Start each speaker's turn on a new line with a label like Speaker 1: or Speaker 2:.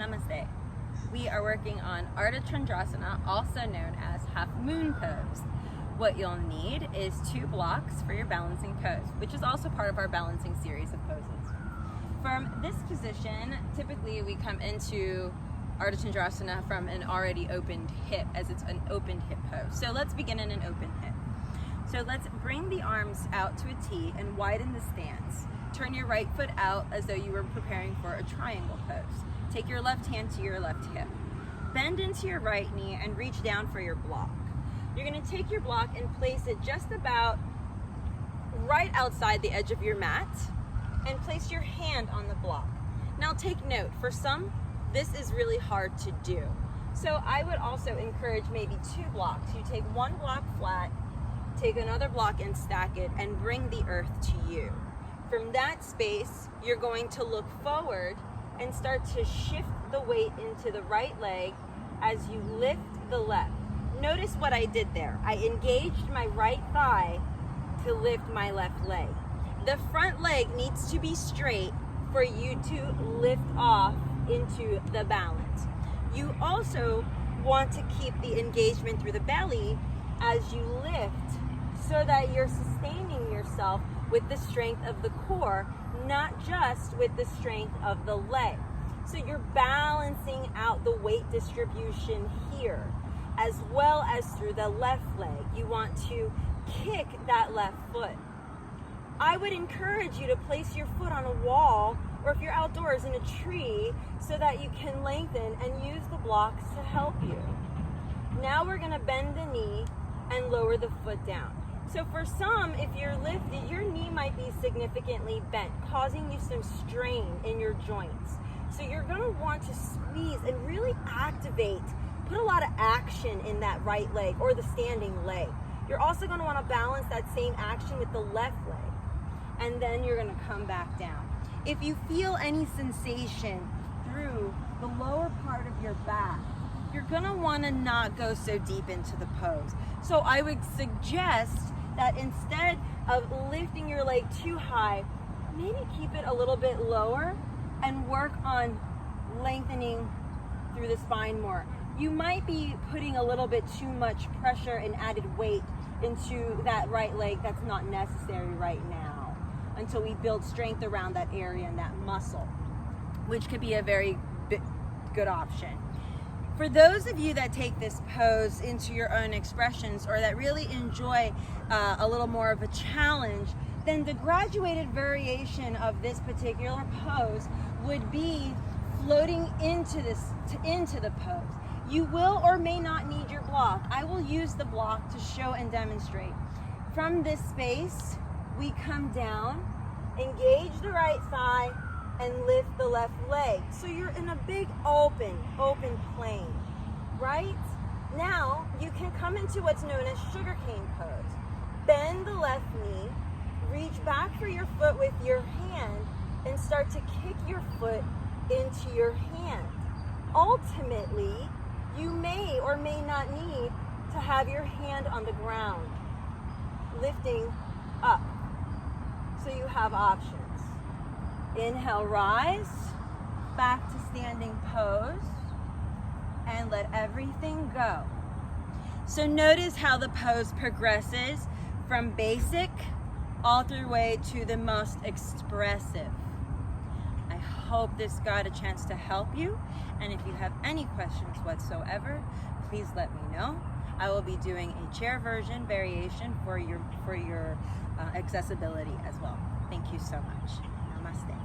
Speaker 1: Namaste. We are working on Ardha Chandrasana, also known as Halfmoon Pose. What you'll need is 2 blocks for your balancing pose, which is also part of our balancing series of poses. From this position, typically we come into Ardha Chandrasana from an already opened hip, as it's an opened hip pose. So let's begin in an open hip. So let's bring the arms out to a T and widen the stance. Turn your right foot out as though you were preparing for a triangle pose. Take your left hand to your left hip. Bend into your right knee and reach down for your block. You're going to take your block and place it just about right outside the edge of your mat and place your hand on the block. Now take note, for some, this is really hard to do. So I would also encourage maybe 2 blocks. You take 1 block flat, take another block and stack it, and bring the earth to you. From that space, you're going to look forward and start to shift the weight into the right leg as you lift the left. Notice what I did there. I engaged my right thigh to lift my left leg. The front leg needs to be straight for you to lift off into the balance. You also want to keep the engagement through the belly as you lift so that you're sustaining yourself with the strength of the core, not just with the strength of the leg. So you're balancing out the weight distribution here, as well as through the left leg. You want to kick that left foot. I would encourage you to place your foot on a wall, or if you're outdoors in a tree, so that you can lengthen and use the blocks to help you. Now we're gonna bend the knee and lower the foot down. So for some, if you're lifted, your knee might be significantly bent, causing you some strain in your joints. So you're gonna want to squeeze and really activate, put a lot of action in that right leg or the standing leg. You're also gonna wanna balance that same action with the left leg. And then you're gonna come back down. If you feel any sensation through the lower part of your back, you're gonna wanna not go so deep into the pose. So I would suggest that instead of lifting your leg too high, maybe keep it a little bit lower and work on lengthening through the spine more. You might be putting a little bit too much pressure and added weight into that right leg that's not necessary right now, until we build strength around that area and that muscle, which could be a very good option. For those of you that take this pose into your own expressions, or that really enjoy a little more of a challenge, then the graduated variation of this particular pose would be floating into the pose. You will or may not need your block. I will use the block to show and demonstrate. From this space, we come down, engage the right thigh, and lift the left leg. So you're in a big open plane, right? Now you can come into what's known as sugarcane pose. Bend the left knee, reach back for your foot with your hand, and start to kick your foot into your hand. Ultimately, you may or may not need to have your hand on the ground, lifting up. So you have options. Inhale, rise, back to standing pose, and let everything go. So notice how the pose progresses from basic all through the way to the most expressive. I hope this got a chance to help you, and if you have any questions whatsoever, please let me know. I will be doing a chair version variation for your accessibility as well. Thank you so much. Namaste.